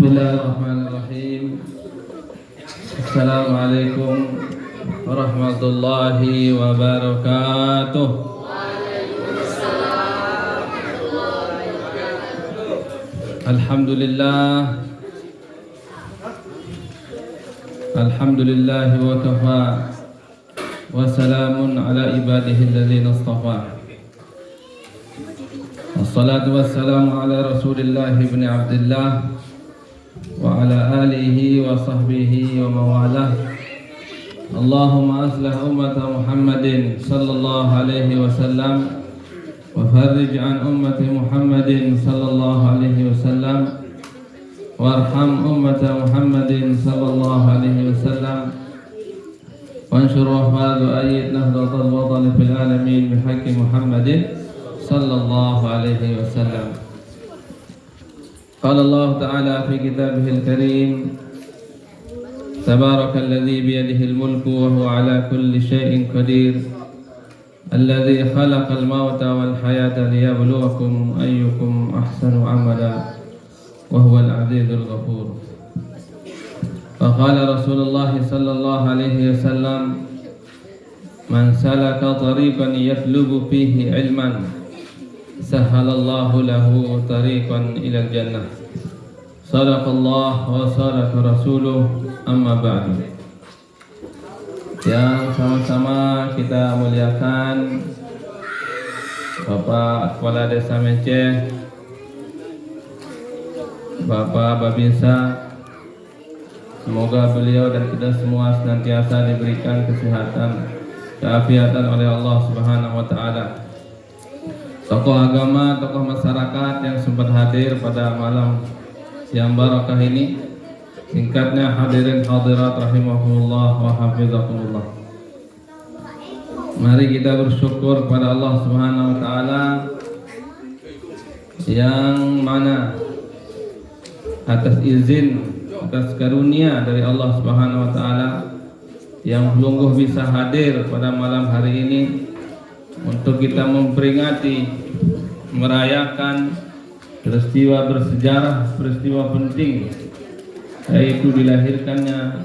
Bismillahirrahmanirrahim. Assalamualaikum warahmatullahi wabarakatuh. Alhamdulillah. Alhamdulillah wa kafa wa salamun ala ibadihi alladhina istafa. Wassalatu wassalamu ala Rasulillah ibn Abdullah wa ala alihi wa sahbihi wa mawalah. Allahumma aslah ummata Muhammadin sallallahu alaihi wasallam wa farrij an ummati Muhammadin sallallahu alaihi wasallam warham ummata Muhammadin sallallahu alaihi wasallam wanshur wahfad wa ayyid nahdatal watan fil alamin bihaqqi Muhammadin sallallahu alaihi wasallam. Qala Allah Ta'ala fi kitabihil karim, Tabarakalladzi biyadihil mulku wa huwa ala kulli syai'in qadir, alladzi khalaqal mauta wal hayata liyabluwakum ayyukum ahsanu amala wa huwal azizul ghafur. Wa qala Rasulullah sallallahu alaihi wasallam, man salaka tariqan yatlubu fihi ilman sahhalallahu lahu tariqan ilal jannah. Sadaqallah wa sadaqa rasuluh, amma ba'du. Yang sama-sama kita muliakan Bapak Kepala Desa Menceh, Bapak Babinsa, semoga beliau dan kita semua senantiasa diberikan kesehatan, keafiatan oleh Allah Subhanahu wa Ta'ala. Tokoh agama, tokoh masyarakat yang sempat hadir pada malam yang barakah ini, singkatnya hadirin hadirat rahimahumullah wa hafizakumullah. Mari kita bersyukur kepada Allah Subhanahu wa Ta'ala yang mana atas izin, atas karunia dari Allah Subhanahu wa Ta'ala yang sungguh bisa hadir pada malam hari ini untuk kita memperingati, merayakan peristiwa bersejarah, peristiwa penting, yaitu dilahirkannya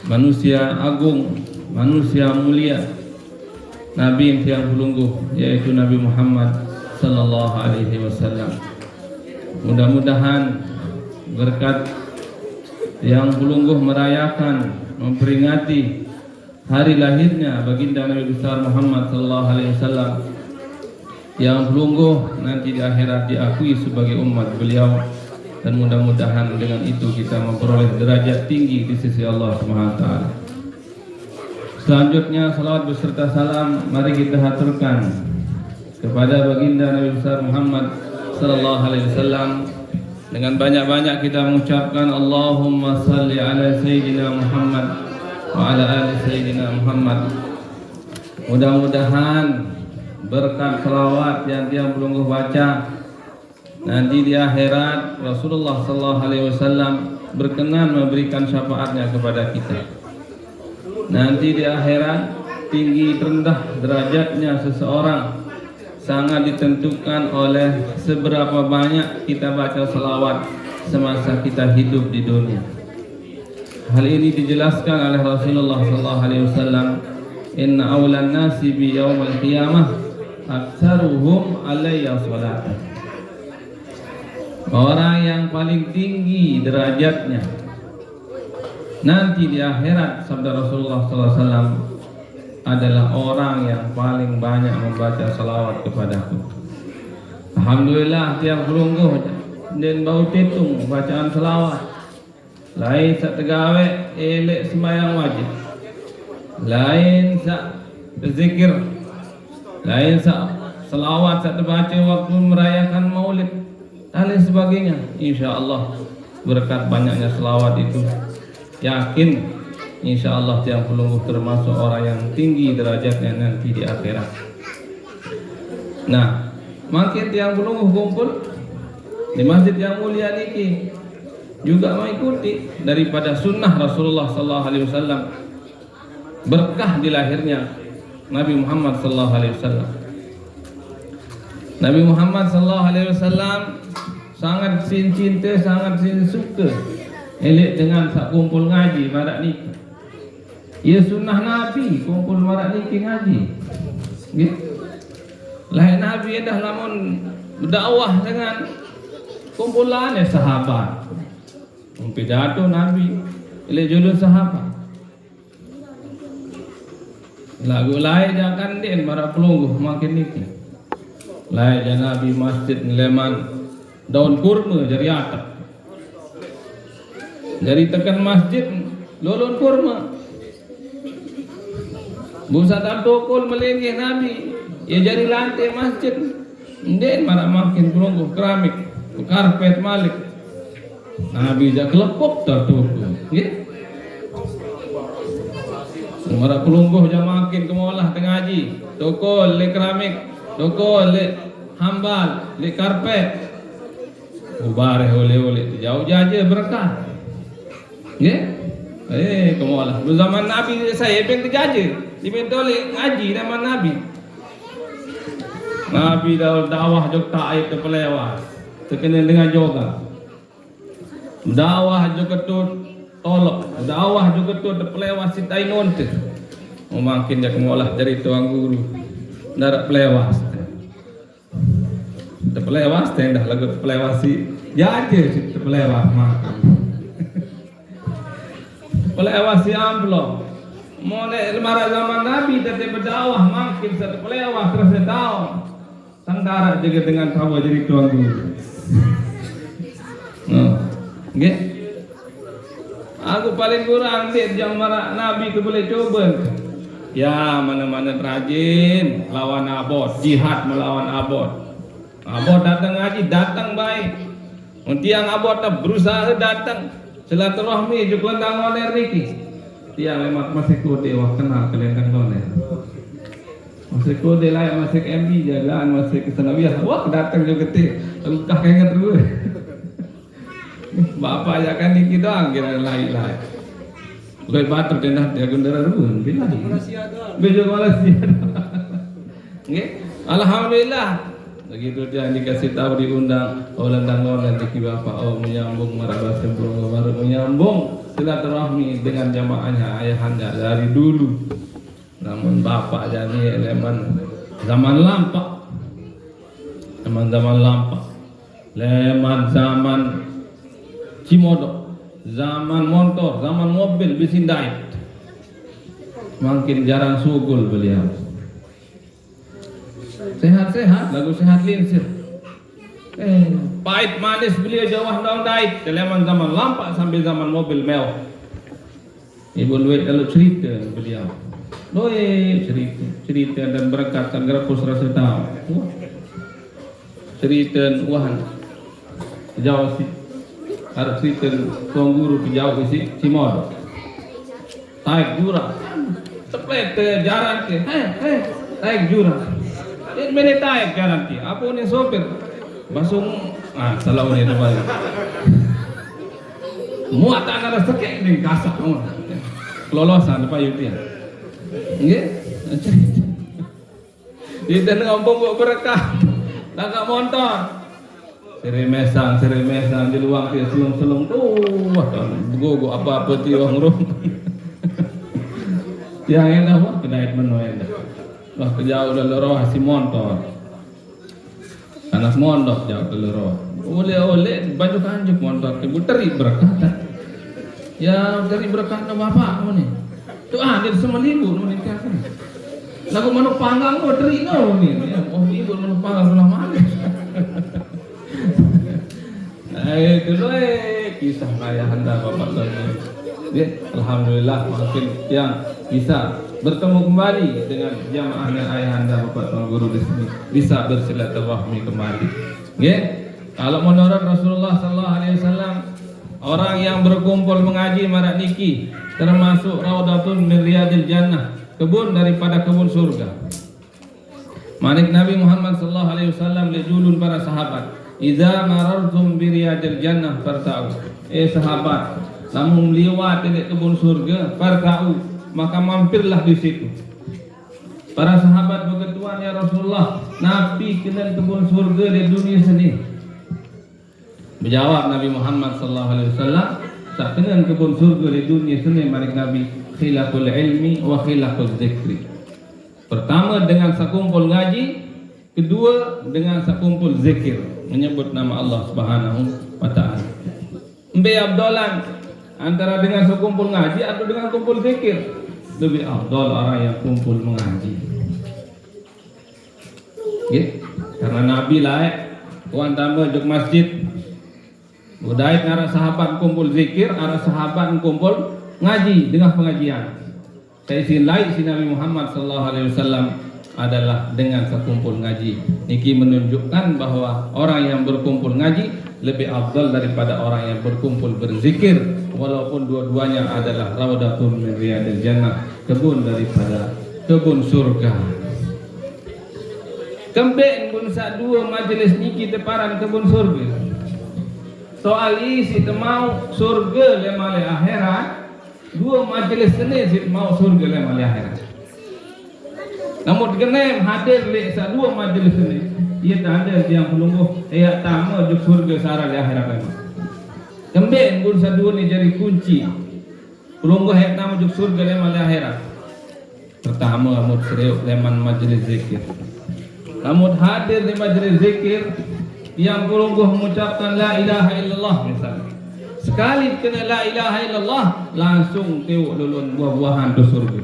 manusia agung, manusia mulia, Nabi yang pelungguh, yaitu Nabi Muhammad sallallahu alaihi wasallam. Mudah-mudahan berkat yang pelungguh merayakan, memperingati hari lahirnya baginda Nabi besar Muhammad sallallahu alaihi wasallam, yang pelungguh nanti di akhirat diakui sebagai umat beliau, dan mudah-mudahan dengan itu kita memperoleh derajat tinggi di sisi Allah Subhanahu wa Ta'ala. Selanjutnya salawat beserta salam mari kita haturkan kepada baginda Nabi besar Muhammad sallallahu alaihi wasallam dengan banyak-banyak kita mengucapkan Allahumma salli ala sayyidina Muhammad wa ala ali sayyidina Muhammad. Mudah-mudahan berkat salawat yang dia belum baca, nanti di akhirat Rasulullah sallallahu alaihi wasallam berkenan memberikan syafaatnya kepada kita. Nanti di akhirat tinggi rendah derajatnya seseorang sangat ditentukan oleh seberapa banyak kita baca salawat semasa kita hidup di dunia. Hal ini dijelaskan oleh Rasulullah sallallahu alaihi wasallam, inna awlan nasi bi yaumil qiyamah aktsaruhum alayya salatan. Orang yang paling tinggi derajatnya nanti di akhirat, sabda Rasulullah sallallahu alaihi wasallam, adalah orang yang paling banyak membaca salawat kepadaku. Alhamdulillah tiap pelungguh dan bau titung bacaan salawat. Lain sak tegawe elek sembahyang wajib, lain sak berzikir, lain sak selawat sak terbaca waktu merayakan maulid dan lain sebagainya. InsyaAllah berkat banyaknya selawat itu, yakin InsyaAllah tiang pelungguh termasuk orang yang tinggi derajatnya nanti di akhirat. Nah, makin tiang pelungguh kumpul di masjid yang mulia ini juga mengikuti daripada sunnah Rasulullah sallallahu alaihi wasallam, berkah di lahirnya Nabi Muhammad sallallahu alaihi wasallam. Nabi Muhammad sallallahu alaihi wasallam sangat sin cinta, sangat sin suka elok dengan sak kumpul ngaji marak ni. Ya sunnah Nabi kumpul marak niki ngaji. Nggih. Lain Nabi dah lamun berdakwah dengan kumpulan sahabat. Pidato Nabi elok julun sahabat. Lagu lain jangan din marak pelungguh makin niki. Lain jangan Nabi masjid ngeleman daun kurma dari atap. Dari tekan masjid lolon kurma. Busa tak tokol melengih Nabi. Ya jadi lantai masjid. Den marak makin pelungguh keramik, karpet malik. Nabi jak kelepok tak tokol. Nggih. Marak pelungguh jam makin kemolah tengah haji. Tokol le keramik, tokol le hambal, le karpet. Ubareh oleh-oleh jauh jaja berkah. Nggih. Kemolah. Zaman Nabi saya pun terjaja. Dimentole ngaji nama Nabi. Nabi dakwah jok taib ke pelewas. Terkenal dengan juga. Dakwah jok ketut tolok. Dakwah jok ketut pelewas si tainon tu. Makin dia kemolah dari tuang guru. Darat pelewas. Terpelewas dah lagu terpelewas si jaja si terpelewas makan. Terpelewas si amplop. Mulai lemara zaman Nabi tadi berdakwah makin terpelewas terus tahu. Sang darat juga dengan kau jadi tuan guru. Nggih. Aku paling kurang lihat jam marak Nabi tu boleh coba. Ya mana-mana rajin lawan abot, jihad melawan abot. Abot datang ngaji, datang baik. Tiang abot tak berusaha datang. Silaturahmi juga lendang oner niki. Tiang lemak masih kode wah kenal kelentang oner. Masih kode layak masih MB jagaan masih kesenawiyah. Wah datang juga ti. Aku kah ingat dulu. Bapak ya kan niki doang kira lain-lain. Bukan batur denah dia gundara ruun bilang. Bejo Malaysia. Nggih. Alhamdulillah. Begitu dia dikasih tahu diundang oleh dan tiki bapak menyambung marabah sempurna baru menyambung silaturahmi dengan jamaahnya ayahanda dari dulu. Namun bapak jadi elemen zaman lampak, zaman lampak, zaman Cimodok, zaman motor, zaman mobil bisindait, makin jarang sugul beliau. Sehat-sehat, lagu sehat linsir. Pahit manis beliau jawah daun dait. Dari zaman lampak sampai zaman mobil mewah. Ibu Luit kalau cerita beliau. Loe cerita dan berkat dan gerapus rasa tahu. Cerita wahan. Jauh si. Harus cerita tuang guru jauh si Cimodok. Taik jurang. Sepet jaran ke. Taik jurang. Ini menetaik garanti. Apa ni sopir? Basung salah ni depan. Muat tak ada sakit ni kasak. Kelolosan depan yutia. Nggih. Kita ngomong buat berkah. Tangkap motor. Seremesang di luang dia selung-selung tu. Wah, gogo apa-apa ti wang rum. Yang enak wah kedait menu enak. Wah kejauh dah loroh si motor. Anak mondok jauh ke loroh. Oleh baju kanjuk motor ibu teri berkata. Ya teri berkata bapak ni. Tu dia semua libur ni kan. Lagu manuk panggang teri no ni. Oh ibu manuk panggang belah mana. Dulu kisah ayahanda bapak saya. Alhamdulillah makin yang bisa bertemu kembali dengan jamaahnya ayahanda bapak tuan guru di sini, bisa bersilaturahmi kembali. Nggih. Kalau menurut Rasulullah sallallahu alaihi wasallam, orang yang berkumpul mengaji marak niki termasuk raudatun min riyadil jannah, kebun daripada kebun surga. Manik Nabi Muhammad sallallahu alaihi wasallam lejulun para sahabat, "Idza marartum bi riyadil jannah farta'u." Sahabat, namun liwat di kebun surga, farta'u, maka mampirlah di situ. Para sahabat berketuan ya Rasulullah, Nabi kenal kebun surga di dunia sini. Berjawab Nabi Muhammad sallallahu alaihi wasallam, sak kena kebun surga di dunia sini maring Nabi, khilaful ilmi wa khilaful zikri. Pertama dengan sakumpul ngaji, kedua dengan sakumpul zikir, menyebut nama Allah Subhanahu wa taala. Embe abdolan antara dengan sakumpul ngaji atau dengan kumpul zikir? Lebih afdal orang yang kumpul mengaji. Gitu. Karena Nabi lah tuan tambah juk masjid. Budaya arah sahabat kumpul zikir, arah sahabat kumpul ngaji dengan pengajian. Saya sin lain si Nabi Muhammad sallallahu alaihi wasallam adalah dengan sekumpul ngaji. Niki menunjukkan bahwa orang yang berkumpul ngaji lebih afdal daripada orang yang berkumpul berzikir, walaupun dua-duanya adalah raudatun min riyadil jannah, kebun daripada kebun surga. Kembek pun sak dua majelis niki teparan kebun surga. Soal isi mau surga le male akhirat, dua majelis ini si mau surga le male akhirat. Namun kenem hadir le sak dua majelis ini, ia tak ada yang pelungguh ia tamu juk surga sara le akhirat memang. Kembek pun sak dua ni jadi kunci. Pelungguh ia tamu juk surga le male akhirat. Pertama amut serius leman majelis zikir. Namun hadir di majelis zikir yang pelungguh mengucapkan la ilaha illallah misalnya. Sekali kena la ilaha illallah langsung tewuk lulun buah-buahan ke surga.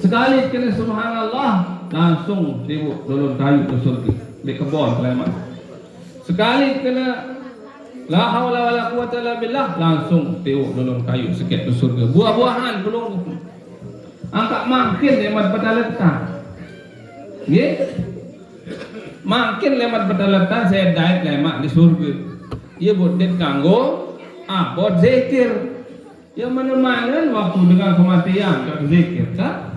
Sekali kena subhanallah langsung tewuk lulun kayu ke surga di kebun selamat. Sekali kena la haula wala quwata illa billah langsung tewuk lulun kayu sikit ke surga. Buah-buahan pelungguh. Angkat makin lemat pedaletan. Nggih. Makin lemat pedaletan saya daik lemak di surga. Ia bodit kanggo abot zikir. Yang mana-mana waktu dengan kematian tak zikir kan?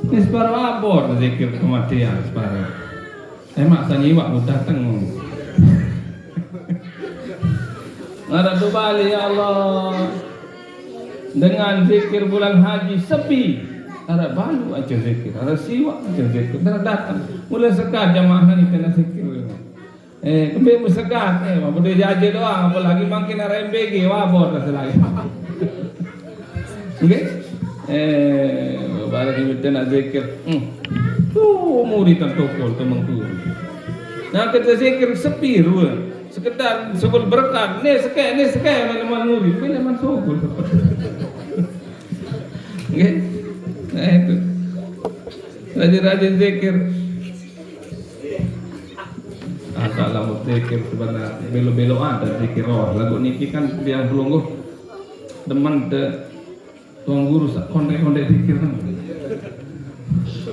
Ini separuh abot zikir kematian separuh. Emak sanyiwak pun datang. Ada tu balik ya Allah. Dengan zikir bulan haji sepi. Ada balu aja zikir, ada siwak aja zikir. Ada datang. Mulai sekat jamaah ni kena zikir. Kembali bersekat, boleh jaja doang, apalagi makin ada MBG, wabot lah selagi. Okay? Baru kita nak zikir, murid tak tokol, teman tu. Nah kita zikir sepi rua, sekedar sebul berkat, ni sekai, mana murid, pilih mana sokol. Okay? Nah itu, rajin-rajin zikir. Kalau zikir sebenarnya belo-beloan dan zikir roh. Lagu niki kan biang pelungguh teman de tuang guru sak konde-konde zikir kan.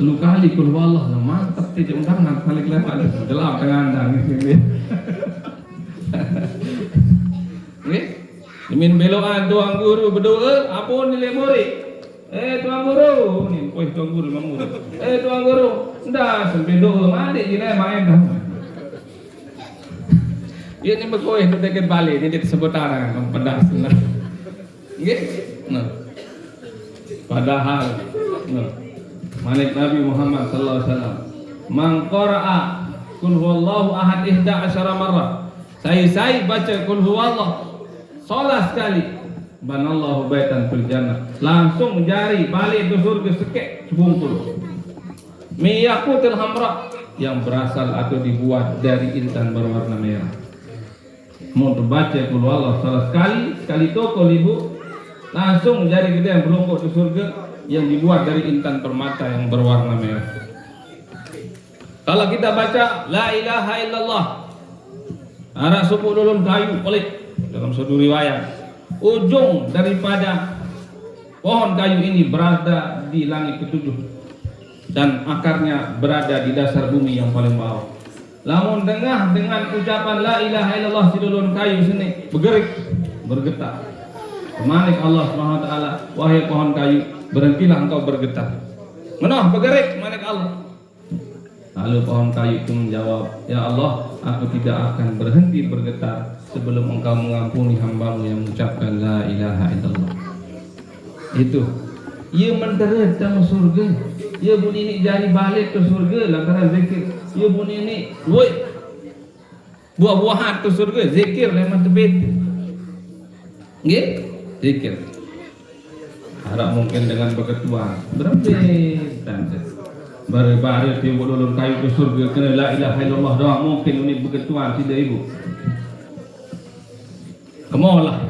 Lu kali kul wallah mantap ti undangan kali lepas delap dengan anda ngene. Nggih. Min beloan tuang guru berdoa apa nilai murid? Tuang guru, ni tuang guru mamur. Tuang guru, ndak sampai doa mandi je main dah. Ia ni berkoeh tu dekat balik ni dia disebut arang pedas nah. Nggih. Nah. Padahal nah. Malik Nabi Muhammad sallallahu alaihi wasallam man qara'a qul huwallahu ahad 11 marrah. Saya baca qul huwallah salat sekali. Banallahu baitan fil jannah. Langsung mencari balik ke surga sekek sebungkul. Miyaqutil hamra yang berasal atau dibuat dari intan berwarna merah. Mau terbaca kalau Allah salah sekali toko ibu langsung menjadi gede yang berlongkok ke surga yang dibuat dari intan permata yang berwarna merah. Kalau kita baca la ilaha illallah arah suku lulun kayu pelik dalam satu riwayat ujung daripada pohon kayu ini berada di langit ketujuh dan akarnya berada di dasar bumi yang paling bawah. Lamun dengar dengan ucapan la ilaha illallah sidulun kayu sini bergetar. Malik Allah Subhanahu wa taala, wahai pohon kayu, berhentilah engkau bergetar. Menoh bergerik malik Allah. Lalu pohon kayu itu menjawab, ya Allah, aku tidak akan berhenti bergetar sebelum engkau mengampuni hamba-Mu yang mengucapkan la ilaha illallah. Itu. Ia menderit dalam surga. Ia bunyi ini jari balik ke surga lantaran zikir. Ia bunyi ini, woi. Buah-buahan tu surga zikir lemah tebit. Nggih, zikir. Harap mungkin dengan berketuan berempetan. Baru-baru dia ulun kayu ke surga kena la ilaha illallah doang mungkin ini berketuan tidak ibu. Kemolah.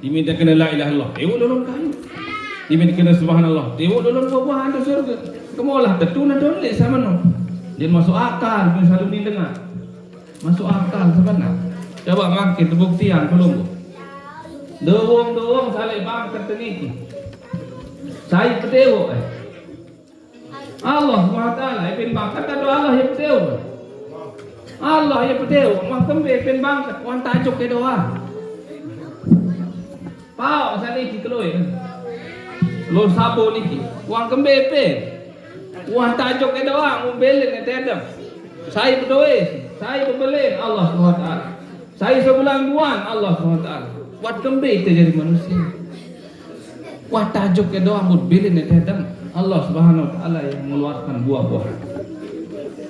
Diminta kena la ilaha illallah. Ulun kayu. Diminta kena subhanallah. Ulun buah-buahan tu surga. Kemolah tetuna dolek sama no. Dia masuk akal pun selalu didengar. Masuk akal sebenarnya. Coba makin terbuktian belum. Doang salih bang terteniki. Saya peteo Allah SWT ipin bangkat atau Allah yang peteo. Allah yang peteo. Mah kembe ipin bangkat. Wan tajuk ke doa. Pau salih dikeloy. Lo sabo niki. Wan kembe ipin. Wan tajuk ke doa. Ngumbelin ke tedam. Saya berdoa. Saya berbelin Allah SWT. Saya sebulan buan Allah SWT. Wat kembe itu jadi manusia. Wah tajuk ke doa mudbilin netedam Allah Subhanahu wa taala yang mengeluarkan buah-buah.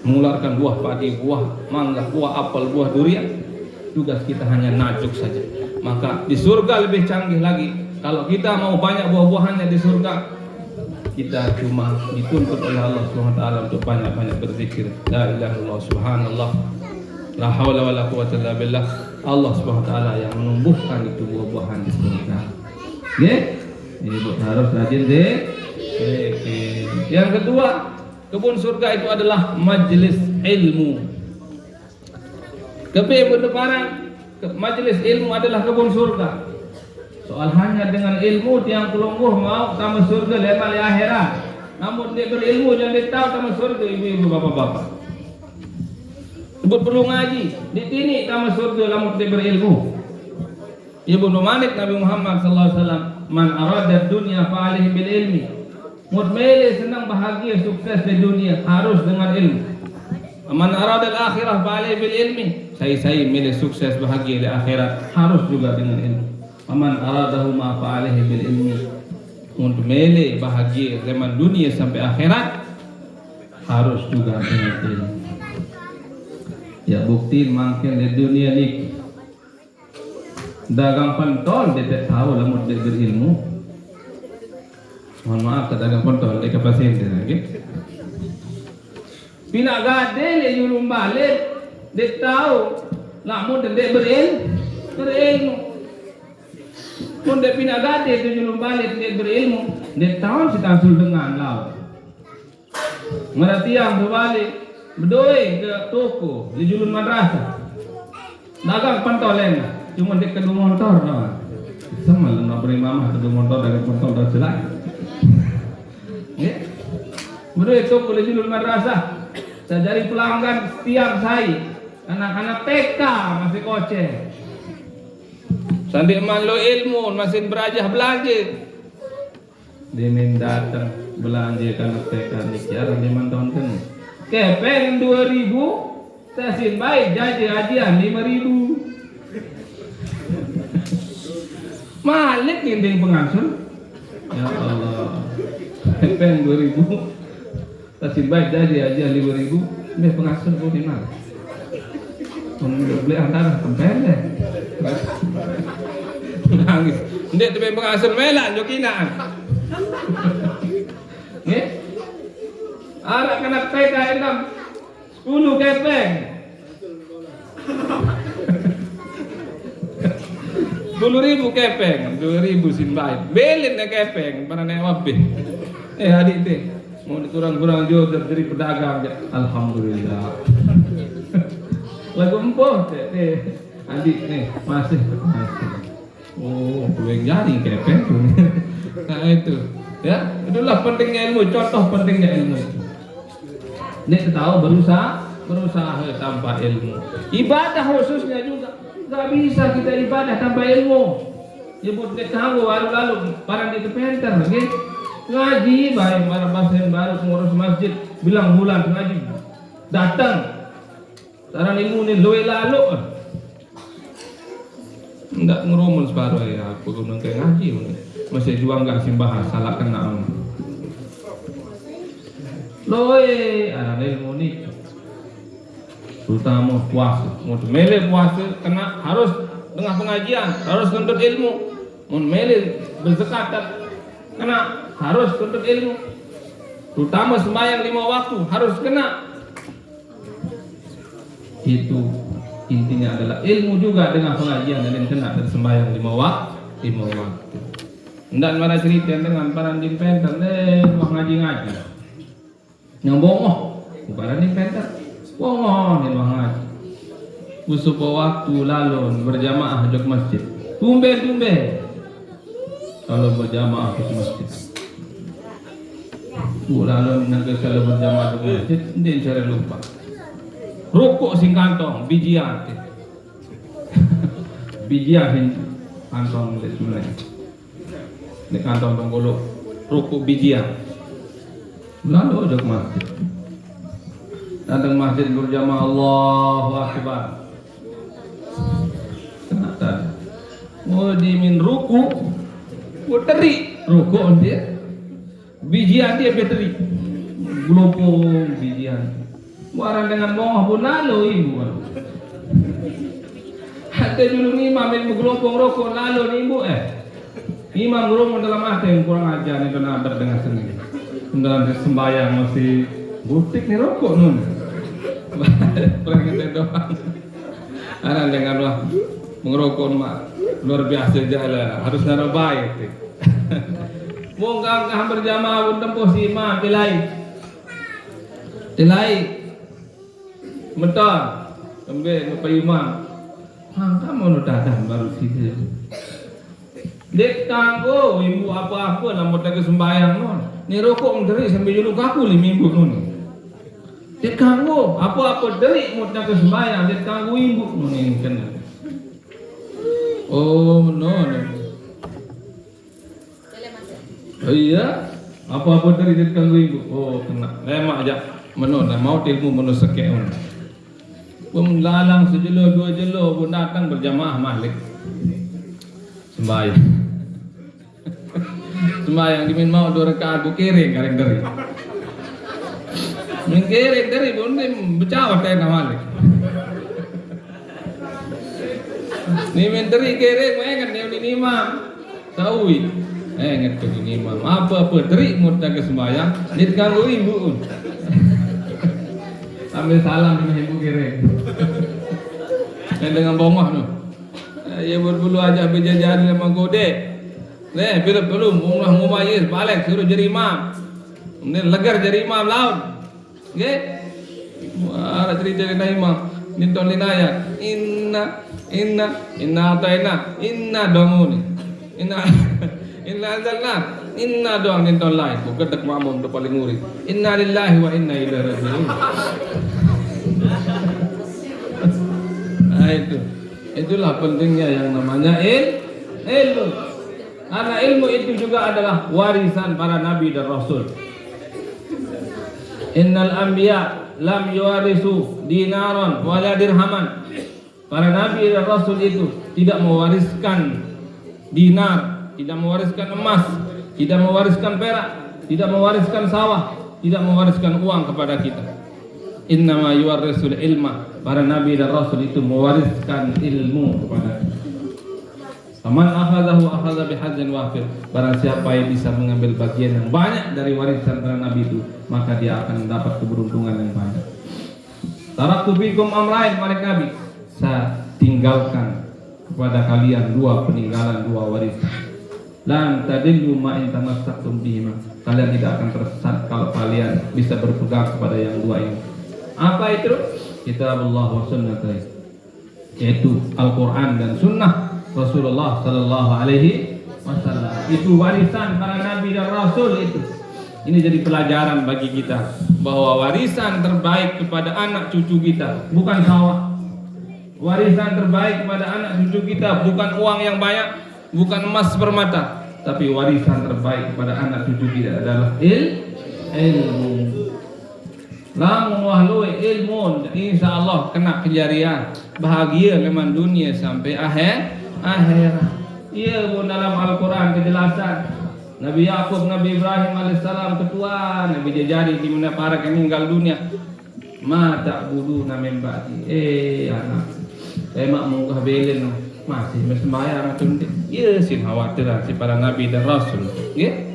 Mengeluarkan buah padi, buah mangga, buah apel, buah durian. Tugas kita hanya najuk saja. Maka di surga lebih canggih lagi. Kalau kita mau banyak buah-buahannya di surga, kita cuma dituntut oleh Allah Subhanahu wa taala untuk banyak-banyak berzikir. La ilaha illallah subhanallah. La haula wala quwwata illa billah. Allah Subhanahu wa taala yang menumbuhkan itu buah-buahan di surga. Nggih? Ini harus rajin deh. Yang kedua, kebun surga itu adalah majelis ilmu. Majelis ilmu adalah kebun surga. Soal hanya dengan ilmu tiang pelungguh mau tamu surga lemal akhirat. Namun dia berilmu jangan dia tahu tamu surga ibu-ibu bapak-bapak. Sebut perlu ngaji, ditini tamu surga namun dia berilmu. Ibnu Malik Nabi Muhammad sallallahu alaihi wasallam, man arada dunya fa alaihi bil ilmi. Mutmele senang bahagia sukses di dunia harus dengan ilmu. Man arada al akhirah fa alaihi bil ilmi. Saya milih sukses bahagia di akhirat harus juga dengan ilmu. Man aradahu ma fa alaihi bil ilmi. Untuk milih bahagia zaman dunia sampai akhirat harus juga dengan ilmu. Ya bukti makin di dunia ni dagang pentol dia tak tahu lah mau dia berilmu. Mohon maaf tak dagang pentol dia pasien dia lagi. Pina gade le julum balik dia tahu lah mau dia berilmu. Pun dia pina gade tu julum balik dia berilmu. Dia tahu si tasul dengan lau. Merati yang berbalik berdoi ke toko di julum madrasah. Dagang pentol lain. Cuma dia kedua motor dah. Sama lah nak beri mama kedua motor dengan motor dah selai. Ya. Berdua itu boleh julul madrasah. Saya jadi pelanggan setiap saya. Anak-anak TK masih kocek. Sandi man lo ilmu masih berajah belanja. Dia minta datang belanja anak TK ni jarang dia mantau kan. Kepeng 2000, tasin baik jadi hadiah 5000. Malik nginding pengasuh. Ya Allah. Pen 2000. Tasir baik jadi aja 5000. Be pengasuh kok di mana? Beli antara tempen deh. Nangis. Ndek te pengasuh melak jokinaan. Nggih. Arak kena PK endam 10 kepeng. 10.000 kepeng, 2.000 sinbait. Belin na kepeng, para na wabe. Adik teh, mau dikurang-kurang jodoh dari pedagang. Alhamdulillah. Lagu empoh teh, adik nih masih. Oh, gue nyari kepeng tuh. Nah itu, ya, itulah pentingnya ilmu. Contoh pentingnya ilmu. Nek tahu berusaha tanpa ilmu. Ibadah khususnya juga. Tak bisa kita ibadah tanpa ilmu. Nyebut dia tahu lalu barang di penter, okay? Ngaji baik para pasien baru pengurus masjid bilang bulan ngaji datang. Saran ilmu ni loe lalu. Enggak ngerumul separuh ya, aku guna kayak ngaji masih juang enggak simbah salah kena. Loe ilmu ni. terutama puasa. Mun mele puasa kena harus tengah pengajian, harus nuntut ilmu. Mun mele berzakat kena harus nuntut ilmu. Terutama sembahyang 5 waktu harus kena. Itu intinya adalah ilmu juga dengan pengajian dan kena dan sembahyang 5 waktu. Ndak mana cerita dengan para dimpentar wah ngaji-ngaji. Yang bongoh, bukan dimpentar. Bongoh nih wah ngaji. Usupo waktu lalu berjamaah ke masjid. Tumbe kalau berjamaah ke masjid. Lalu nak kalau berjamaah ke masjid, dia cari lupa. Rokok sing kantong, bijian. Bijian sing kantong di sebenarnya. Di kantong tonggolo, rokok bijian. Lalu ke masjid. Datang masjid berjamaah Allahu Akbar. Kenapa? Mau dimin ruku, mau teri ruku dia. Bijian dia bateri, glopong bijian. Warang dengan bongah pun lalu ibu. Hati dulu ni imam ilmu glopong rokok lalu ibu Imam glopong dalam hati yang kurang ajar itu nabar dengan sendiri. Dalam sembahyang masih butik ni rokok nun. Perang kita doang. Anak dengan wah mengerokok mak luar biasa jalan harus nara baik. Mungkin berjamaah pun tempuh si imam tilai betul kembali lupa imam hangka mau datang baru sih dek tanggo ibu apa-apa namun tak sembahyang non ni rokok menderi sampai julu kaku 5 minggu non dek tanggo apa-apa deri mau tak sembahyang dek tanggo ibu non ini kena oh non oh iya, apa-apa dari kanggo ibu. Oh, kena. Lemak aja. Menon, mau ilmu menu sekeon. Pun lalang sejelo 2 jelo pun datang berjamaah malik. Sembahyang. Sembahyang dimin mau 2 rakaat bu kering kareng dari. Min kering dari pun bercawat kayak malik. Nimin dari kering mengat ni imam. Tahu ingat ke ini imam apa terik mudah ke sembahyang dit kanggo ibu sambil salam dengan ibu kira dengan bongah tu ya berbulu aja berjajar sama gode bila belum umrah mumayyiz balik suruh jadi imam ini legar jadi imam laut oke ada cerita dengan imam nonton linaya inna domun Inna anzalna inna doang nonton lain ku gedek makmum tu paling nguri inna lillahi wa inna ilaihi raji'un. Nah itulah pentingnya yang namanya ilmu karena ilmu itu juga adalah warisan para nabi dan rasul. Innal anbiya lam yuwarisu dinaron wala dirhaman. Para nabi dan rasul itu tidak mewariskan dinar, tidak mewariskan emas, tidak mewariskan perak, tidak mewariskan sawah, tidak mewariskan uang kepada kita. Innama yuwarrisul ilma. Para nabi dan rasul itu mewariskan ilmu kepada kita. Faman akhadahu akhadha bihadzin wafir. Barang siapa yang bisa mengambil bagian yang banyak dari warisan para nabi itu, maka dia akan mendapat keberuntungan yang banyak. Taraktu fikum amrain malik nabi. Saya tinggalkan kepada kalian 2 peninggalan 2 warisan. Lan tadillu ma in tamassaktum bihima. Kalian tidak akan tersesat kalau kalian bisa berpegang kepada yang 2 ini. Apa itu? Kitabullah wa sunnah, yaitu Al-Qur'an dan sunnah Rasulullah sallallahu alaihi wasallam. Itu warisan para nabi dan rasul itu. Ini jadi pelajaran bagi kita bahwa warisan terbaik kepada anak cucu kita bukan sawah. Warisan terbaik kepada anak cucu kita bukan uang yang banyak, bukan emas permata, tapi warisan terbaik kepada anak cucu kita adalah ilmu. Lamun wahlui ilmu, insyaallah kena kejarian, bahagia memang dunia sampai akhirat. Ia pun dalam Al-Quran kejelasan. Nabi Yakub, Nabi Ibrahim alaihissalam ketua, Nabi Jajari di mana para yang meninggal dunia. Ma ta'buduna min ba'di. Anak. Saya mak munggah belen masih sembahyang atau tidak? Ya, sin khawatir si para nabi dan rasul. Ya.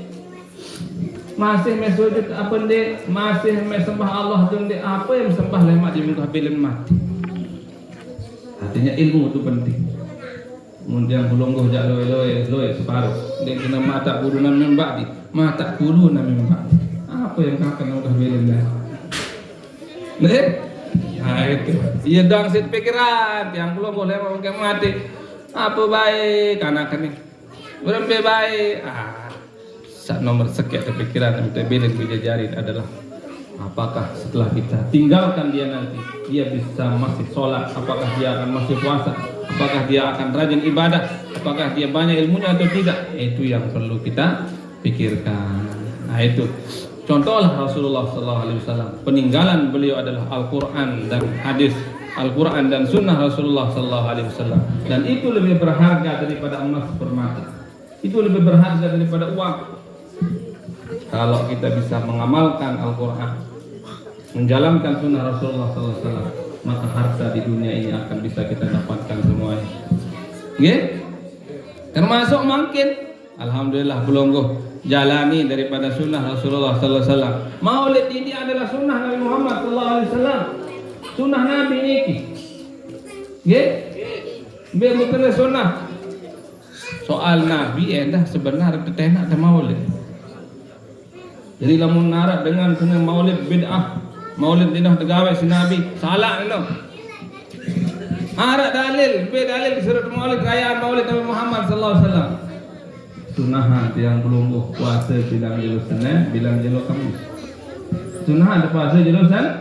Masih sujud apa ndik? Masih sembah Allah tu ndik? Apa yang sembah lemak di munggah belen mati. Artinya ilmu itu penting. Kemudian kulungguh jak loe separuh. Dia kena mata buduna min ba'di. Mata kuluna min ba'di. Apa yang kakak munggah belen dah? Nih? Nah itu. Iya dong sit pikiran yang belum boleh mungkin mati. Apa baik anak ini? Berapa baik? Nomor sekian pikiran yang kita beli jari adalah apakah setelah kita tinggalkan dia nanti dia bisa masih sholat, apakah dia akan masih puasa, apakah dia akan rajin ibadah, apakah dia banyak ilmunya atau tidak. Itu yang perlu kita pikirkan. Nah itu contohlah Rasulullah SAW. Peninggalan beliau adalah Al-Quran dan hadis, Al-Quran dan sunnah Rasulullah SAW. Dan itu lebih berharga daripada emas permata. Itu lebih berharga daripada uang. Kalau kita bisa mengamalkan Al-Quran, menjalankan sunnah Rasulullah SAW, maka harta di dunia ini akan bisa kita dapatkan semuanya. Oke? Termasuk mungkin, alhamdulillah belum jalani daripada sunnah Rasulullah SAW. Maulid ini adalah sunnah Nabi Muhammad SAW. Sunnah Nabi ini. Oke? Biar bukan sunnah. Soal Nabi dah sebenarnya tetenak dan maulid. Jadi lamun narak dengan maulid bid'ah, maulid tidak tegawe si Nabi, salah itu. Narak dalil, dalil disuruh maulid rayaan maulid Nabi Muhammad sallallahu alaihi wasallam. Sunahan yang belum puasa bilang jelo Senin, bilang jelo Kamis. Sunahan puasa jelo Senin.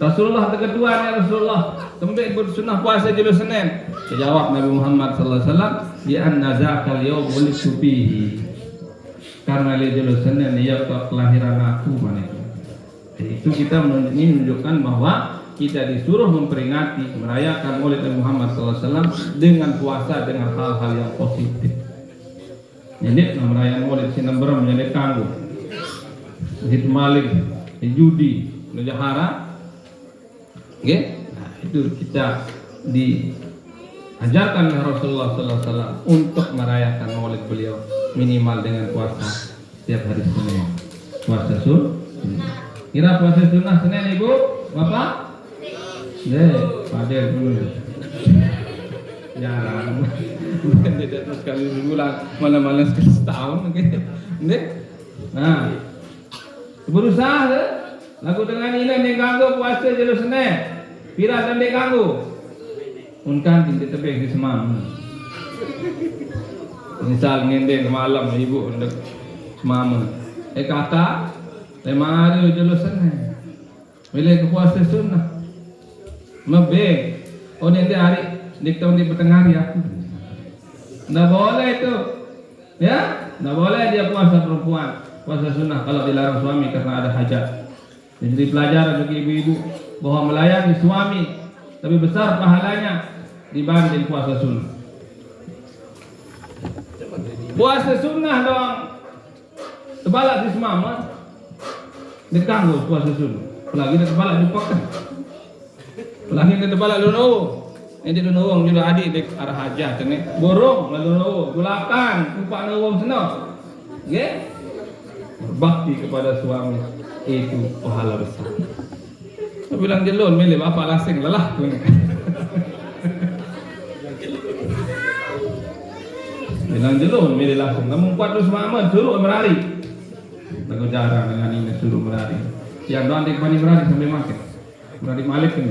Rasulullah kedua ya Rasulullah, tembe bersunah puasa jelo Senin. Jawab Nabi Muhammad sallallahu alaihi wasallam, "Bi anna zakal yawm wulidtu fihi." Karena lejelo Senin ia kelahiran aku mana itu. Jadi itu kita menunjukkan bahwa kita disuruh memperingati, merayakan Maulid Nabi Muhammad SAW dengan puasa, dengan hal-hal yang positif. Jadi merayakan Maulid Sinamberem menjadi kanggo, hit maling, judi, menjahara. Oke? Nah, itu kita diajarkan oleh Rasulullah SAW untuk merayakan Maulid beliau. Minimal dengan puasa setiap hari Senin. Puasa sunnah. Kira puasa sunnah Senin ibu, bapak? Padel dulu. Jarang. Tidak sekali sebulan, malam-malam sekali setahun mungkin. Nah, berusaha lagu dengan ini yang ganggu puasa jalur Senin. Pira dan dia ganggu. Unkan tidak tebing di semam. Misal ngendeng malam ibu untuk mama. Kakak, 5 hari jalur Senin. Bila puasa sunnah. Mabek. Oh nanti hari di tahun di pertengahan hari aku. Nggak boleh itu. Ya, nggak boleh dia puasa perempuan. Puasa sunnah kalau dilarang suami karena ada hajat. Jadi pelajaran bagi ibu-ibu bahwa melayani suami lebih besar pahalanya dibanding puasa sunnah. Puasa sunnah dong. Tebalak di semama. Dikanggu puasa sunnah. Lagi di tebalak dipakai. Lagi di tebalak luno. Ini luno wong juga adik dek arah hajat ini. Borong luno. Gulakan umpak wong senang. Nggih. Berbakti kepada suami itu pahala besar. Saya bilang jelun milih bapak lasing lelah tuh. Bilang jelun milih langsung. Namun kuat terus mama suruh merari. Lagu jarang dengan ini suruh merari. Yang doang dek pani merari sampai makin. Merari malik kan.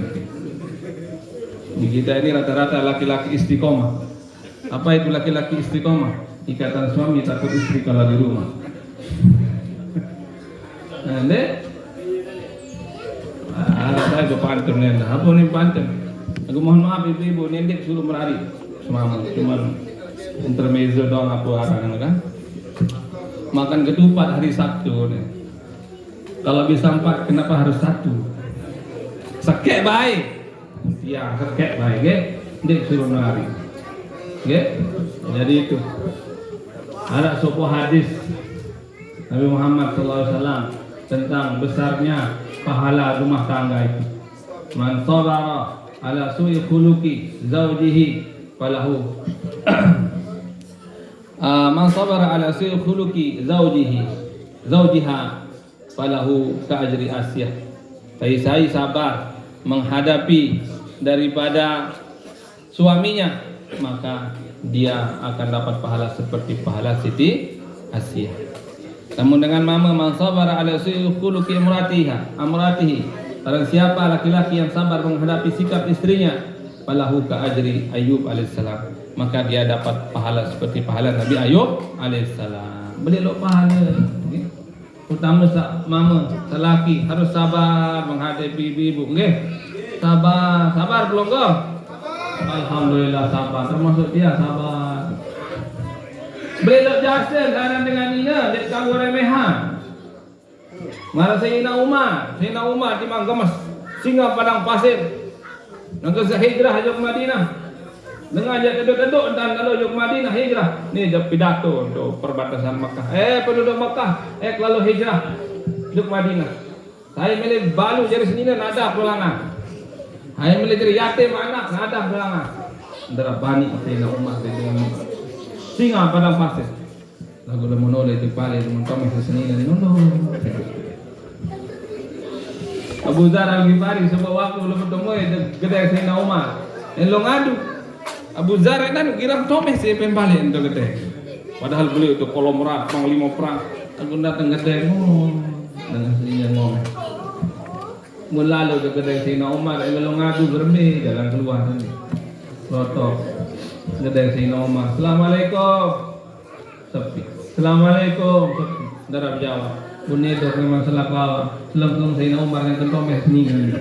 Di kita ini rata-rata laki-laki istiqomah. Apa itu laki-laki istiqomah? Ikatan suami takut istri kalau di rumah. Nah, saya ke pantun nenda. Apa nih pantun? Aku mohon maaf ibu-ibu nendek suruh merari. Semangat cuman intermezzo doang apa arang kan? Makan ketupat hari Sabtu nih. Kalau bisa 4 kenapa harus 1? Sekek baik. Ya, sekek baik, ge. Nendek suruh merari. Ge. Jadi itu. Ada sebuah hadis Nabi Muhammad SAW tentang besarnya pahala rumah tangga itu. Man sabara ala su'i khuluqi zawjihi falahu man sabara ala su'i khuluqi zawjiha falahu ka'ajri Asyah. Saya sabar menghadapi daripada suaminya, maka dia akan dapat pahala seperti pahala Siti Asyah. Namun dengan mama man sabara ala su'i khuluqi amratihi, barang siapa laki-laki yang sabar menghadapi sikap istrinya, falahu ka ajri Ayub alaihissalam, maka dia dapat pahala seperti pahala Nabi Ayub alaihissalam. Beliau pahala. Utama mama, lelaki harus sabar menghadapi ibu. Nggih. Sabar belum kau? Alhamdulillah sabar, termasuk dia sabar. Beliau jasa kadang dengan Nina, dia kagum remehan. Mara Sayyidina Umar di Manggemas singgah padang pasir. Nanti hijrah ke Madinah. Dengan aja duduk-duduk dan lalu ke Madinah hijrah. Ni dia pidato untuk perbatasan Makkah. Penduduk Makkah, lalu hijrah ke Madinah. Saya milih balu jadi sini nada pulangan. Saya milih jadi yatim anak nada pulangan. Antara Bani Sayyidina Umar dengan singgah padang pasir. Lagu lemonole itu pale teman-teman sini dan Abu Dzar Al-Ghifari sebuah waktu belum bertemu gede Sayyidina Umar. Lo ngadu. Abu Dzar kan kira tomeh sih pembalik itu gede. Padahal beliau itu kolomerat panglima perang. Aku datang gede dengan sininya ngomong. Mulalu ke gede Sayyidina Umar, lo ngadu bermi jalan keluar sini. Rotok gede Sayyidina Umar. Assalamualaikum. Sepi. Assalamualaikum. Sepi. Darab jawab. Bunyi dok memang salah kawan. Selengkung Sayyidina Umar yang kentomeh sendiri.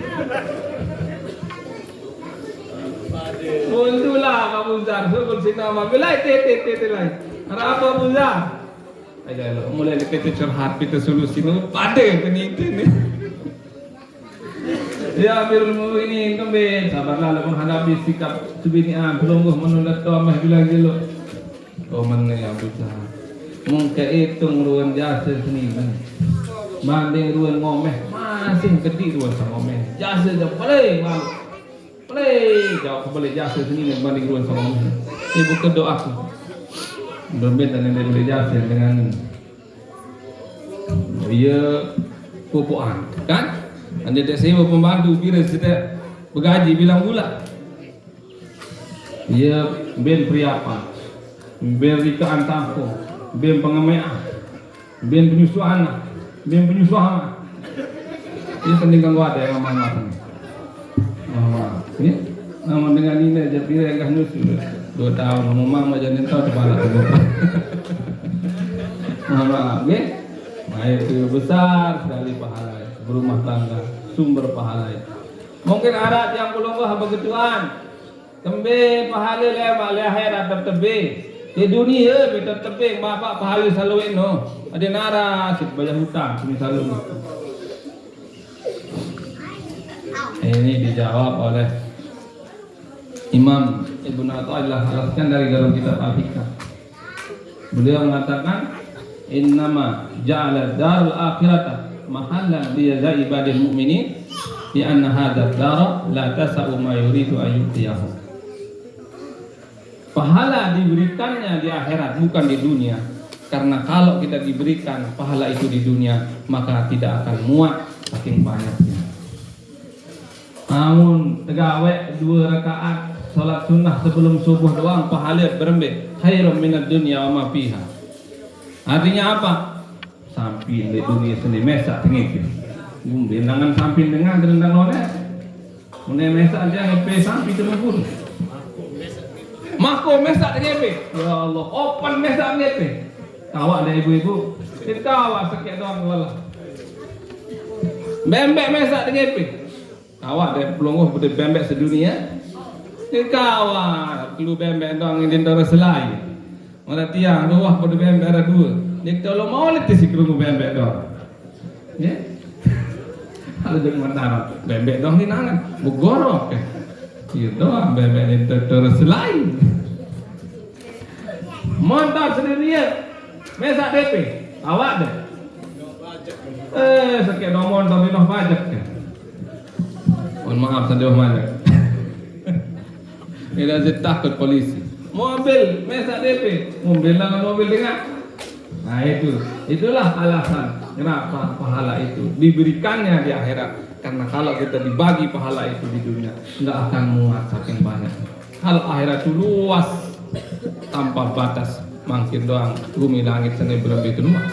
Mundulah Abu Dzar, sokol Sayyidina Umar. Bilai tete lai. Apa Abu Dzar? Aja lo mulai kita curhat kita solusi nu pada kini ini. Ya Amirul Mukminin kembali sabarlah menghadapi sikap sebinian pelungguh menolak tomeh bilang jelo. Oh mana Abu Dzar. Mungkin itu ruan jasa seni banding ruan ngomeh masing gede ruan sama ngomeh jasa dah pelai jauh kembali jasa seni banding ruan sama ngomeh. Ibu kedua aku berbeda dengan dari jasa dengan dia pupuan kan anda tak sewa pembantu bila kita bergaji bilang gula dia ben priapa ben rikaan tampung ben pengamean, ben penyusuan, ben penyusuan. Ini penting kan ada yang ngomong ini, namun dengan ini aja pilih yang kan nyusul 2 tahun, ngomong aja nentau kepala tu. Oke, nah itu besar sekali pahala berumah tangga, sumber pahala. Mungkin ada yang belum begituan, tembe pahala le akhirat tertebe. Di dunia kita tebing bapak pahala selalu no. Ada nara kita bayar hutang sini selalu. Ini dijawab oleh Imam Ibnu Athaillah Al-Askan dari dalam kitab Al-Hikam. Beliau mengatakan innama ja'ala darul akhirata mahallan li jazai ibadil mu'minin li anna hadha dar la tasau ma yuridu an yu'tiyahu. Pahala diberikannya di akhirat bukan di dunia. Karena kalau kita diberikan pahala itu di dunia, maka tidak akan muat saking banyaknya. Namun tegawe 2 rakaat salat sunnah sebelum subuh doang pahala berembe khairum minad dunya wa ma fiha. Artinya apa? Samping di dunia seni mesak tengik. Benangan samping dengan rendang oleh. Mune mesak aja ngepe samping terus. Mako mesak ngepe. Ya Allah, open mesak ngepe. Kawak ada ibu-ibu. Kita kawak sakit doang wallah. Bembek mesak ngepe. Kawak ada pelongoh pada bembek sedunia. Kita kawak perlu bembek doang yang dintara selai. Mana tiang luah pada bembek ada 2. Dia kalau mau letih si kerungu bembek doang. Ya. Kalau jangan mentara bembek doang ni nangan. Bugorok ke. Iya doang bebek itu terus lain. Montar sendirian, mesak DP, awak deh. Sakit nomor tapi noh pajak kan. Mohon maaf saya mana. Ini saya takut polisi. Mobil, mesak DP, mobil dengan mobil dengar. Nah itulah alasan kenapa pahala itu diberikannya di akhirat. Karena kalau kita dibagi pahala itu di dunia, nggak akan muat saking banyak. Kalau akhirat itu luas tanpa batas, makin doang bumi langit sana belum itu luas.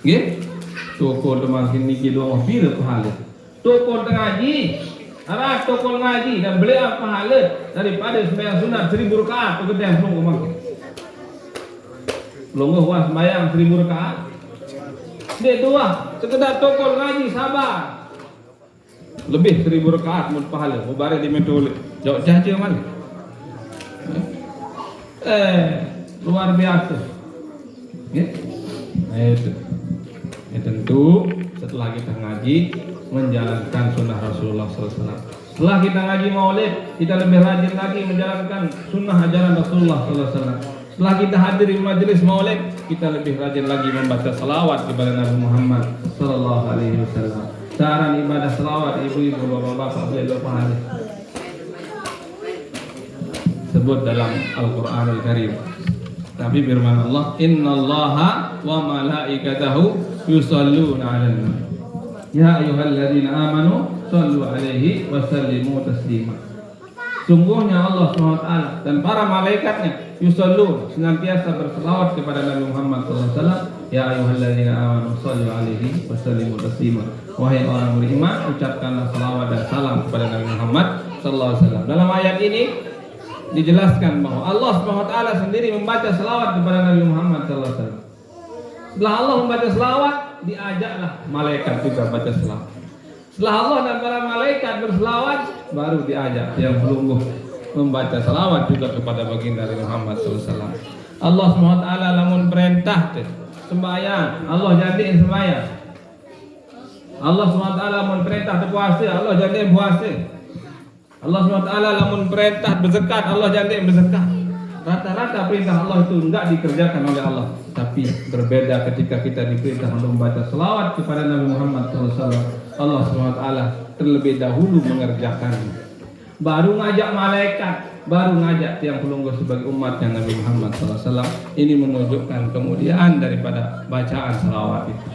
Gitu. Toko makin niki doang bila pahala. Toko ngaji, toko ngaji dan beli pahala daripada sembahyang sunat 1000 rakaat pekerjaan belum makin. Belum gua sembahyang 1000 rakaat. Dia dua sekedar toko ngaji sabar. Lebih 1000 rakaat mun pahala. Mubarak di mentole. Jauh jaja mana? Luar biasa. Ya. Nah, itu. Ya, tentu setelah kita ngaji menjalankan sunnah Rasulullah SAW. Setelah kita ngaji maulid, kita lebih rajin lagi menjalankan sunnah ajaran Rasulullah SAW. Setelah kita hadiri majelis maulid, kita lebih rajin lagi membaca salawat kepada Nabi Muhammad SAW. Cara ibadah salawat ibu-ibu, bapak-bapak boleh berpahala. Sebut dalam Al-Qur'anul Karim. Tapi firman Allah, Innallaha wa malaikatahu yusalluna 'alan nabi. Ya ayyuhalladzina amanu shallu 'alaihi wa sallimu taslima. Sungguhnya Allah SWT dan para malaikatnya yusallun senantiasa berselawat kepada Nabi Muhammad SAW. Ya ayyuhalladzina amanu shallu 'alaihi wa sallimu taslima. Wahai orang beriman, ucapkanlah salawat dan salam kepada Nabi Muhammad SAW. Dalam ayat ini dijelaskan bahwa Allah SWT sendiri membaca salawat kepada Nabi Muhammad SAW. Setelah Allah membaca salawat, diajaklah malaikat juga baca salawat. Setelah Allah dan para malaikat berselawat, baru diajak yang pelungguh membaca salawat juga kepada baginda Nabi Muhammad SAW. Allah SWT lamun perintah sembahyang, Allah jadiin sembahyang. Allah SWT lamun perintah puasa, Allah jadiin puasa. Allah SWT lamun perintah berzakat, Allah jadiin berzakat. Rata-rata perintah Allah itu enggak dikerjakan oleh Allah, tapi berbeda ketika kita diperintah untuk membaca selawat kepada Nabi Muhammad SAW. Allah SWT terlebih dahulu mengerjakannya, baru ngajak malaikat, baru ngajak tiang pelungguh sebagai umatnya Nabi Muhammad SAW. Ini menunjukkan kemuliaan daripada bacaan selawat itu.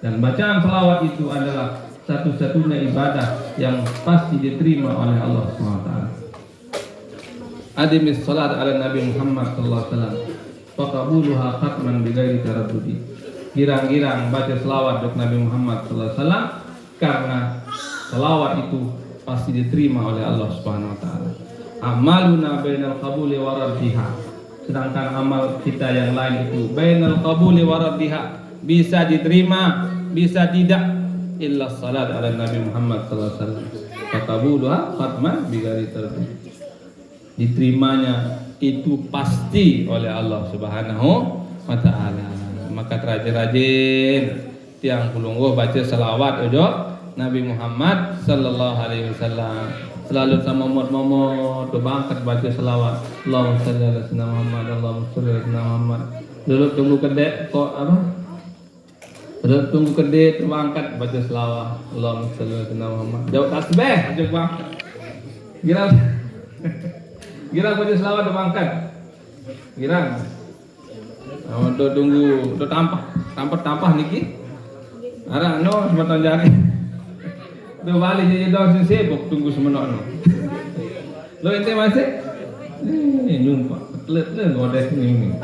Dan bacaan selawat itu adalah satu-satunya ibadah yang pasti diterima oleh Allah SWT. Adimis salat ala Nabi Muhammad sallallahu alaihi wasallam. Faqabuluha khatman bighairi taraddudi. Girang-girang baca selawat untuk Nabi Muhammad sallallahu alaihi wasallam karena selawat itu pasti diterima oleh Allah Subhanahu wa taala. Amaluna bainal qabuli wa raddiha. Sedangkan amal kita yang lain itu bainal qabuli wa raddiha, bisa diterima, bisa tidak, illa salat ala Nabi Muhammad sallallahu alaihi wasallam. Faqabuluha khatman bighairi taraddudi. Diterimanya itu pasti oleh Allah Subhanahu wa taala. Maka rajin-rajin tiang pelungguh baca selawat ojo Nabi Muhammad sallallahu alaihi wasallam. Selalu sama momot tu bangkat baca selawat. Allahumma shalli ala sayyidina Muhammad, Allahumma shalli ala sayyidina Muhammad. Dulu tunggu kedek kok apa? Dulu tunggu kedek tu bangkat baca selawat. Allahumma shalli ala sayyidina Muhammad. Jauh tasbih aja bangkat. Girang baca selawat udah bangkat. Girang. Untuk tunggu, untuk tampah niki. Ara no sematan jari. Tuh balik jadi dong sibuk tunggu semenono. Lo ente masih? Nyumpa. Le godek ini.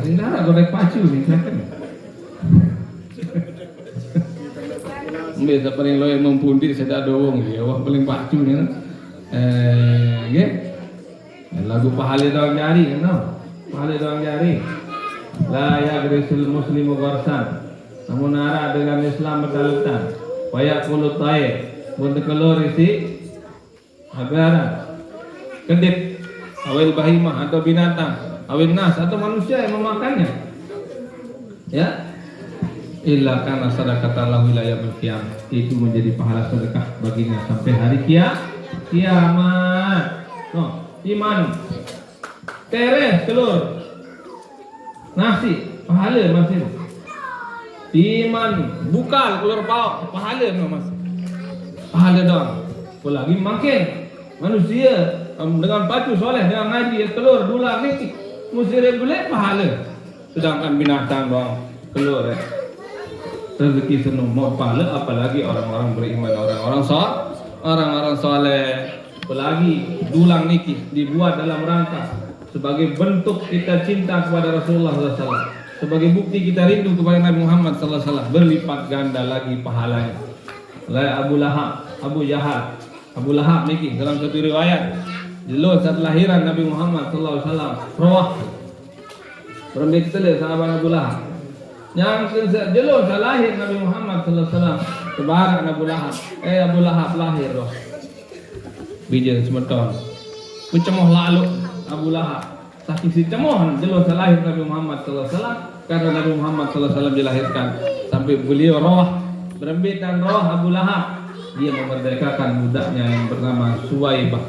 Sindara godek pacu nih kan. Biasa paling lo yang mempundi sedang doang ya, wah paling pacu nih. Nggih. Lagu pahala doang jari, no? Pahala doang jari. La yagrisul muslimu gharsan. Namun arah dengan Islam bertalutan. Wayak kulut taib. Buntu kelur isi agara. Kedip. Awil bahimah atau binatang. Awil nas atau manusia yang memakannya. Ya. Illa kana sadaqatan lahu ila yaumil qiyamah. Itu menjadi pahala sedekah baginya sampai hari kiamat. No. Iman teres telur nasi pahala masih iman bukal keluar bau pahala no mas. Pahala dong. Apalagi makin manusia dengan pacu soleh dengan ngaji keluar dulang ni mesti boleh pahala. Sedangkan binatang dong keluar rezeki senang mau pahala, apalagi orang-orang beriman, orang-orang soleh. Apalagi dulang niki dibuat dalam rangka sebagai bentuk kita cinta kepada Rasulullah SAW, sebagai bukti kita rindu kepada Nabi Muhammad SAW, berlipat ganda lagi pahalanya. Abu Lahab, Abu Jahal, Abu Lahab niki dalam satu riwayat jelas saat lahiran Nabi Muhammad SAW rawah berambit sele sahabat Abu Lahab yang jelas lahir Nabi Muhammad SAW kebarak Abu Lahab Abu Lahab lahir roh bijen semeton mencemoh lalu Abu Lahab saking si cemoh jelas lahir Nabi Muhammad SAW karena Nabi Muhammad SAW dilahirkan sampai beliau roh berambit dan roh Abu Lahab dia memerdekakan budaknya yang bernama Suwaibah.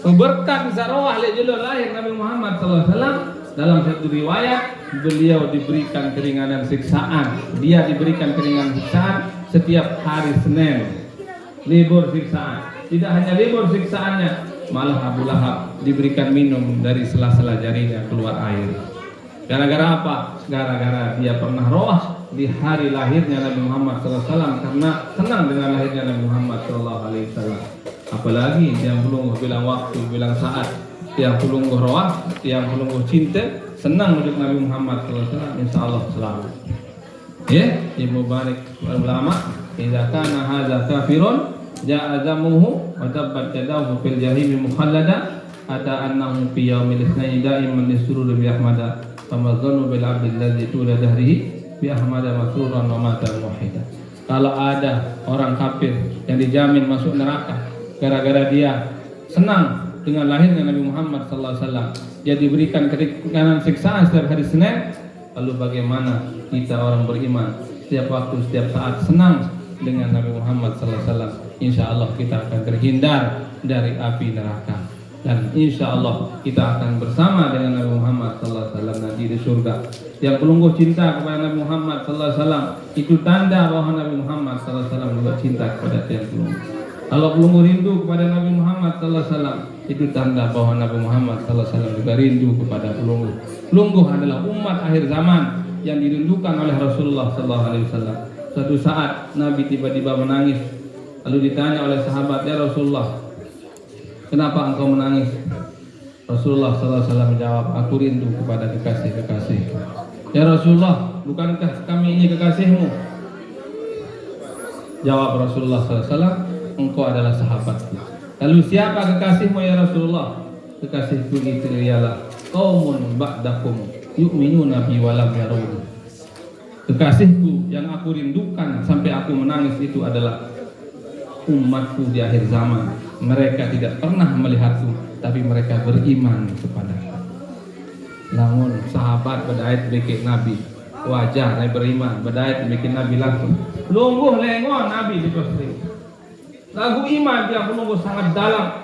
Berkat zarwah jelas lahir Nabi Muhammad SAW. Dalam satu riwayat beliau diberikan keringanan siksaan. Dia diberikan keringanan siksaan setiap hari Senin, libur siksaan. Tidak hanya libur siksaannya, malah Abu Lahab diberikan minum dari sela-sela jarinya keluar air. Gara-gara apa? Gara-gara dia pernah roh di hari lahirnya Nabi Muhammad SAW karena senang dengan lahirnya Nabi Muhammad SAW. Apalagi yang belum bilang waktu, bilang saat, yang belum roh, yang belum cinta, senang untuk Nabi Muhammad SAW. Insya Allah selalu. Ya, Ibu Barik ulama, idza kana hadza kafirun ja'a zamuhu wa tabbat yadahu fil jahim mukhallada ata annahu fi yaumil itsnain da'iman lisurur bi ahmada famazanu bil abdi alladzi tula dahrihi bi ahmada masruran wa mata muhida. Kalau ada orang kafir yang dijamin masuk neraka gara-gara dia senang dengan lahirnya Nabi Muhammad SAW, dia diberikan keringanan siksaan setiap hari Senin, lalu bagaimana kita orang beriman setiap waktu, setiap saat senang dengan Nabi Muhammad SAW? Insya Allah kita akan terhindar dari api neraka, dan insya Allah kita akan bersama dengan Nabi Muhammad SAW nanti di surga. Yang pelungguh cinta kepada Nabi Muhammad SAW itu tanda bahwa Nabi Muhammad SAW juga cinta kepada tiang pelungguh. Kalau pelungguh rindu kepada Nabi Muhammad SAW itu tanda bahwa Nabi Muhammad SAW juga rindu kepada pelungguh. Pelungguh adalah umat akhir zaman yang dirindukan oleh Rasulullah SAW. Suatu saat Nabi tiba-tiba menangis. Lalu ditanya oleh sahabat, ya Rasulullah, kenapa engkau menangis? Rasulullah SAW menjawab, aku rindu kepada kekasih-kekasih. Ya Rasulullah, bukankah kami ini kekasihmu? Jawab Rasulullah SAW, engkau adalah sahabatku. Lalu siapa kekasihmu ya Rasulullah? Kekasihku itu ialah qaumun ba'dakum yu'minuna bi walam yarun. Kekasihku yang aku rindukan sampai aku menangis itu adalah umatku di akhir zaman. Mereka tidak pernah melihatku, tapi mereka beriman kepadaku. Namun sahabat berdait bikin Nabi, wajah Nabi beriman, berdait bikin Nabi langsung lungguh lengon Nabi di posting. Lagu iman yang menunggu sangat dalam,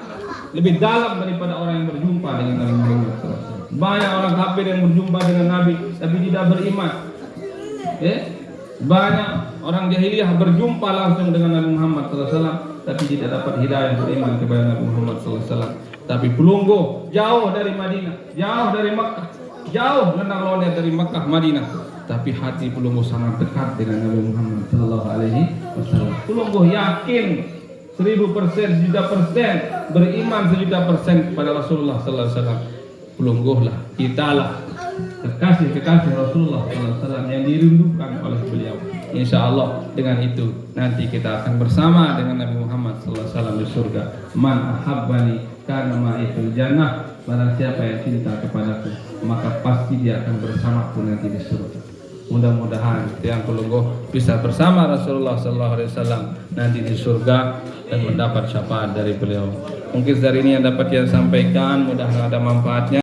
lebih dalam daripada orang yang berjumpa dengan Nabi Muhammad SAW. Banyak orang kafir yang berjumpa dengan Nabi tapi tidak beriman. Banyak orang jahiliyah berjumpa langsung dengan Nabi Muhammad SAW tapi tidak dapat hidayah beriman kepada Nabi Muhammad SAW. Tapi pelungguh jauh dari Madinah, jauh dari Makkah, jauh lenang-lonir dari Makkah Madinah, tapi hati pelungguh sangat dekat dengan Nabi Muhammad SAW. Pelungguh yakin 1000%, 1.000% beriman 1.000% kepada Rasulullah SAW. Pelungguhlah, kitalah kekasih-kekasih Rasulullah SAW yang dirindukan oleh beliau. Insya Allah dengan itu nanti kita akan bersama dengan Nabi Muhammad SAW di surga. Man ahabbani kana ma'ifil jannah. Barang siapa yang cinta kepadaku, maka pasti dia akan bersamaku nanti di surga. Mudah-mudahan yang pelungguh bisa bersama Rasulullah SAW nanti di surga dan mendapat syafaat dari beliau. Mungkin dari ini yang dapat saya sampaikan, mudah-mudahan ada manfaatnya.